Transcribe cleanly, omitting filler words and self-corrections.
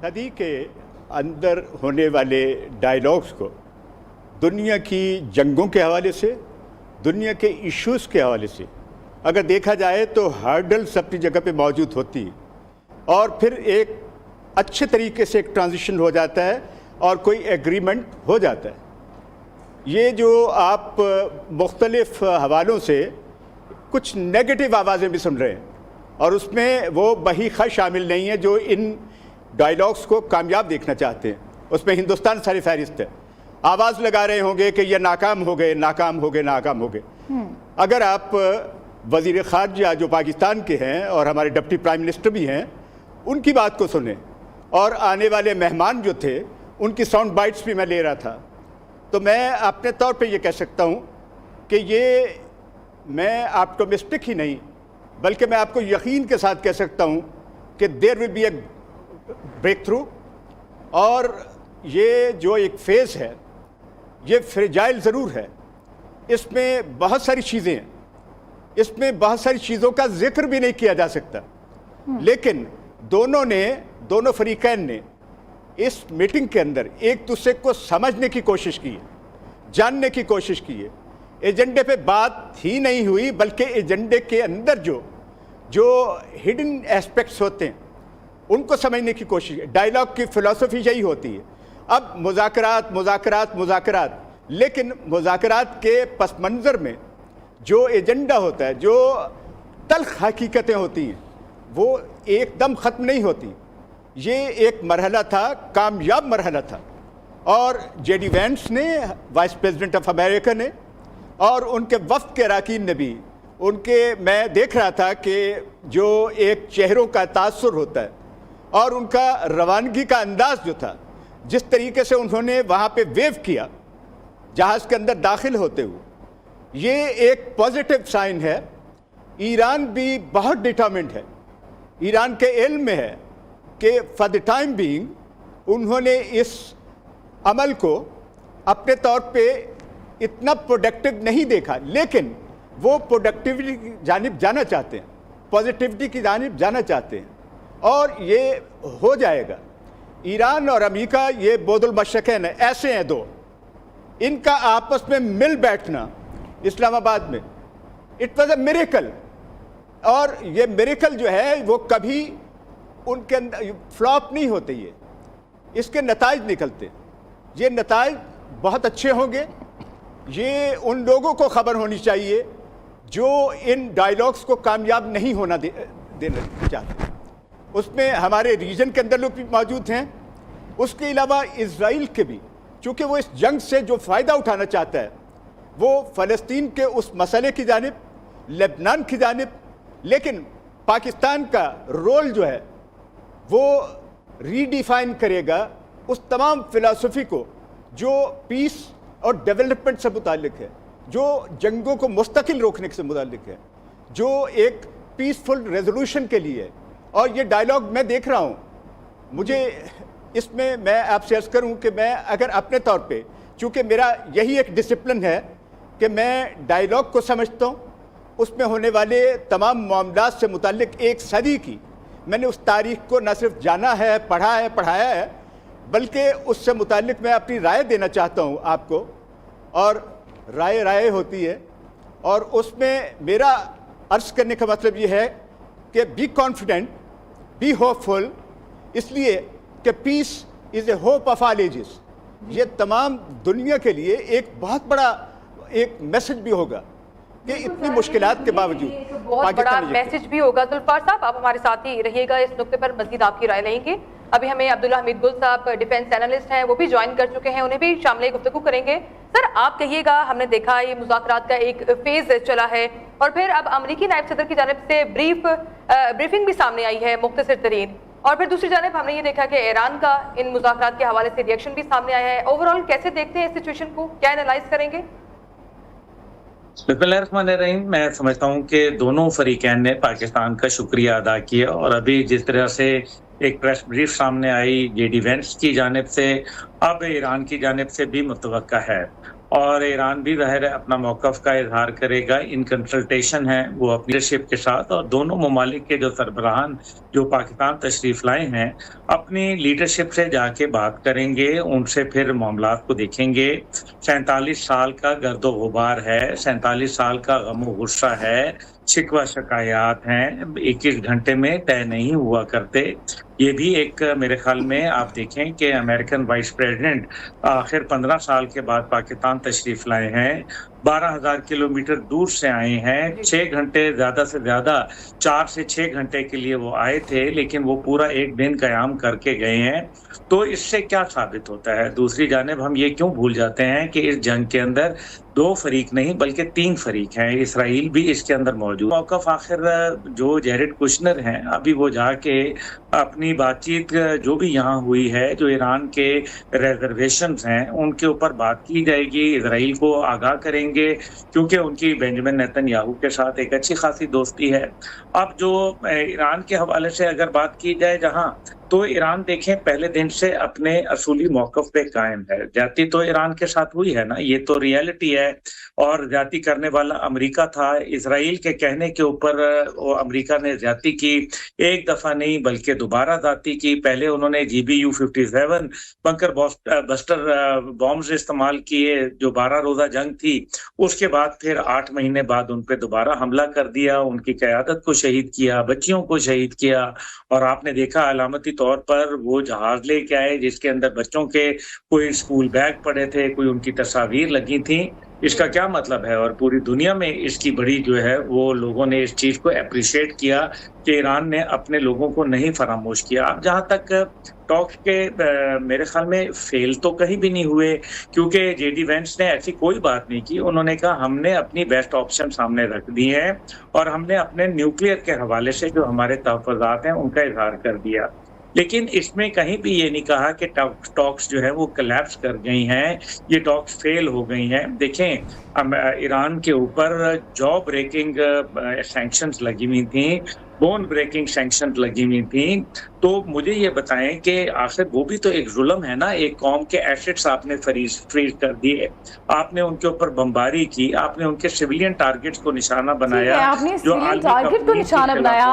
صدی کے اندر ہونے والے ڈائلاگس کو دنیا کی جنگوں کے حوالے سے، دنیا کے ایشوز کے حوالے سے اگر دیکھا جائے تو ہارڈلز اپنی جگہ پہ موجود ہوتی اور پھر ایک اچھے طریقے سے ایک ٹرانزیشن ہو جاتا ہے اور کوئی ایگریمنٹ ہو جاتا ہے۔ یہ جو آپ مختلف حوالوں سے کچھ نیگیٹو آوازیں بھی سن رہے ہیں اور اس میں وہ بہی خواہ شامل نہیں ہے جو ان ڈائلاگس کو کامیاب دیکھنا چاہتے ہیں، اس میں ہندوستان ساری فہرست ہے۔ آواز لگا رہے ہوں گے کہ یہ ناکام ہو گئے، ناکام ہو گئے، ناکام ہو گئے۔ اگر آپ وزیر خارجہ جو پاکستان کے ہیں اور ہمارے ڈپٹی پرائم منسٹر بھی ہیں ان کی بات کو سنیں، اور آنے والے مہمان جو تھے ان کی ساؤنڈ بائٹس بھی میں لے رہا تھا، تو میں اپنے طور پہ یہ کہہ سکتا ہوں کہ یہ میں آپٹومسٹک ہی نہیں بلکہ میں آپ کو یقین کے ساتھ کہہ سکتا ہوں کہ there will be a breakthrough, اور یہ جو ایک فیز ہے یہ فریجائل ضرور ہے، اس میں بہت ساری چیزیں ہیں، اس میں بہت ساری چیزوں کا ذکر بھی نہیں کیا جا سکتا، لیکن دونوں فریقین نے اس میٹنگ کے اندر ایک دوسرے کو سمجھنے کی کوشش کی ہے، جاننے کی کوشش کی ہے۔ ایجنڈے پہ بات ہی نہیں ہوئی بلکہ ایجنڈے کے اندر جو ہڈن ایسپیکٹس ہوتے ہیں ان کو سمجھنے کی کوشش ہے۔ ڈائلاگ کی فلسفی یہی ہوتی ہے۔ اب مذاکرات مذاکرات مذاکرات، لیکن مذاکرات کے پس منظر میں جو ایجنڈا ہوتا ہے، جو تلخ حقیقتیں ہوتی ہیں، وہ ایک دم ختم نہیں ہوتی۔ یہ ایک مرحلہ تھا، کامیاب مرحلہ تھا، اور جے ڈی وینس نے، وائس پریزیڈنٹ آف امریکہ نے، اور ان کے وفد کے اراکین نے بھی میں دیکھ رہا تھا کہ جو ایک چہروں کا تاثر ہوتا ہے اور ان کا روانگی کا انداز جو تھا، جس طریقے سے انہوں نے وہاں پہ ویو کیا جہاز کے اندر داخل ہوتے ہوئے، یہ ایک پازیٹیو سائن ہے۔ ایران بھی بہت ڈٹرمنٹ ہے، ایران کے علم میں ہے کہ فار دی ٹائم بینگ انہوں نے اس عمل کو اپنے طور پہ اتنا پروڈکٹیو نہیں دیکھا، لیکن وہ پروڈکٹیوٹی کی جانب جانا چاہتے ہیں، پازیٹیوٹی کی جانب جانا چاہتے ہیں، اور یہ ہو جائے گا۔ ایران اور امریکہ یہ بود المشرقین ہیں، ایسے ہیں دو، ان کا آپس میں مل بیٹھنا اسلام آباد میں اٹ واز اے میریکل، اور یہ میریکل جو ہے وہ کبھی ان کے اندر فلاپ نہیں ہوتے، اس کے نتائج نکلتے، یہ نتائج بہت اچھے ہوں گے۔ یہ ان لوگوں کو خبر ہونی چاہیے جو ان ڈائلاگس کو کامیاب نہیں ہونا دینا چاہتے، اس میں ہمارے ریجن کے اندر لوگ بھی موجود ہیں، اس کے علاوہ اسرائیل کے بھی، چونکہ وہ اس جنگ سے جو فائدہ اٹھانا چاہتا ہے وہ فلسطین کے اس مسئلے کی جانب، لبنان کی جانب، لیکن پاکستان کا رول جو ہے وہ ری ڈیفائن کرے گا اس تمام فلسفی کو جو پیس اور ڈیولپمنٹ سے متعلق ہے، جو جنگوں کو مستقل روکنے سے متعلق ہے، جو ایک پیسفل ریزولوشن کے لیے ہے۔ اور یہ ڈائلاگ میں دیکھ رہا ہوں، مجھے اس میں آپ سے عرض کروں کہ میں اگر اپنے طور پہ، چونکہ میرا یہی ایک ڈسپلن ہے کہ میں ڈائلاگ کو سمجھتا ہوں، اس میں ہونے والے تمام معاملات سے متعلق ایک صدی کی میں نے اس تاریخ کو نہ صرف جانا ہے، پڑھا ہے، پڑھایا ہے، بلکہ اس سے متعلق میں اپنی رائے دینا چاہتا ہوں آپ کو، اور رائے ہوتی ہے، اور اس میں میرا عرض کرنے کا مطلب یہ ہے کہ be confident, be hopeful, اس لیے کہ peace is a hope of all ages. یہ تمام دنیا کے لیے ایک بہت بڑا ایک میسج بھی ہوگا کہ اتنی مشکلات کے باوجود بہت بڑا میسج بھی ہوگا۔ ذوالفقار صاحب آپ ہمارے ساتھ ہی رہیے گا، اس نقطے پر مزید آپ کی رائے لیں گے۔ ابھی ہمیں عبداللہ حمید گل صاحب ڈیفینس اینالسٹ ہیں، وہ بھی جوائن کر چکے ہیں، انہیں بھی شامل گفتگو کریں گے۔ سر آپ کہیے گا، ہم نے دیکھا یہ مذاکرات کا ایک فیز چلا ہے، اور پھر اب امریکی نائب صدر کی جانب سے بریفنگ بھی سامنے آئی ہے مختصر ترین، اور پھر دوسری جانب ہم نے یہ دیکھا کہ ایران کا ان مذاکرات کے حوالے سے ریئیکشن بھی سامنے آیا ہے۔ اوورآل کیسے دیکھتے ہیں اس سچویشن کو، کیا انالائز کریں گے؟ بسم اللہ الرحمن الرحیم۔ میں سمجھتا ہوں کہ دونوں فریقین نے پاکستان کا شکریہ ادا کیا، اور ابھی جس طرح سے ایک پریس بریف سامنے آئی جے ڈی وینس کی جانب سے، اب ایران کی جانب سے بھی متوقع ہے، اور ایران بھی ظاہر ہے اپنا موقف کا اظہار کرے گا. ان کنسلٹیشن ہے وہ اپنی لیڈرشپ کے ساتھ, اور دونوں ممالک کے جو سربراہان جو پاکستان تشریف لائے ہیں اپنی لیڈرشپ سے جا کے بات کریں گے, ان سے پھر معاملات کو دیکھیں گے. 47 سال کا گرد و غبار ہے, 47 سال کا غم و غصہ ہے, شکوہ شکایات ہیں, 21 گھنٹے میں طے نہیں ہوا کرتے. یہ بھی ایک میرے خیال میں آپ دیکھیں کہ امریکن وائس پریزیڈنٹ آخر 15 سال کے بعد پاکستان تشریف لائے ہیں, 12,000 کلومیٹر دور سے آئے ہیں, 6 گھنٹے زیادہ سے زیادہ 4 سے 6 گھنٹے کے لیے وہ آئے تھے, لیکن وہ پورا ایک دن قیام کر کے گئے ہیں. تو اس سے کیا ثابت ہوتا ہے؟ دوسری جانب ہم یہ کیوں بھول جاتے ہیں کہ اس جنگ کے اندر 2 فریق نہیں بلکہ 3 فریق ہیں, اسرائیل بھی اس کے اندر موجود. موقف آخر جو جیرڈ کشنر ہیں ابھی وہ جا کے اپنی بات چیت جو بھی یہاں ہوئی ہے, جو ایران کے ریزرویشنز ہیں ان کے اوپر بات کی جائے گی, اسرائیل کو آگاہ کریں گے کیونکہ ان کی بینجامن نیتن یاہو کے ساتھ ایک اچھی خاصی دوستی ہے. اب جو ایران کے حوالے سے اگر بات کی جائے جہاں, تو ایران دیکھیں پہلے دن سے اپنے اصولی موقف پہ قائم ہے. زیادتی تو ایران کے ساتھ ہوئی ہے نا, یہ تو ریالٹی ہے, اور زیادتی کرنے والا امریکہ تھا. اسرائیل کے کہنے کے اوپر وہ امریکہ نے زیادتی کی, ایک دفعہ نہیں بلکہ دوبارہ زیادتی کی. پہلے انہوں نے GBU-57 بنکر بسٹر بامز استعمال کیے جو 12 روزہ جنگ تھی, اس کے بعد پھر 8 مہینے بعد ان پہ دوبارہ حملہ کر دیا, ان کی قیادت کو شہید کیا, بچیوں کو شہید کیا. اور آپ نے دیکھا علامتی طور پر وہ جہاز لے کے آئے جس کے اندر بچوں کے کوئی اسکول بیگ پڑے تھے, کوئی ان کی تصاویر لگی تھیں. اس کا کیا مطلب ہے؟ اور پوری دنیا میں اس کی بڑی جو ہے وہ لوگوں نے اس چیز کو اپریشیٹ کیا کہ ایران نے اپنے لوگوں کو نہیں فراموش کیا. اب جہاں تک ٹاکس کے میرے خیال میں فیل تو کہیں بھی نہیں ہوئے, کیونکہ JD وینس نے ایسی کوئی بات نہیں کی. انہوں نے کہا ہم نے اپنی بیسٹ آپشن سامنے رکھ دی ہیں اور ہم نے اپنے نیوکلیئر کے حوالے سے جو ہمارے تحفظات ہیں ان کا اظہار کر دیا. لیکن اس میں کہیں بھی یہ نہیں کہا کہ ٹاکس جو ہے وہ کلیپس کر گئی ہیں, یہ ٹاکس فیل ہو گئی ہیں. دیکھیں ایران کے اوپر جو بریکنگ سینکشنز لگی ہوئی تھیں, بون بریکنگ سینکشنز لگی ہوئی تھیں, تو مجھے یہ بتائیں کہ آخر وہ بھی تو ایک ظلم ہے نا. ایک قوم کے ایسٹس آپ نے فریز کر دیے, آپ نے ان کے اوپر بمباری کی, آپ نے ان کے سویلین ٹارگٹس کو نشانہ بنایا, آپ نے سویلین ٹارگٹ کو نشانہ بنایا.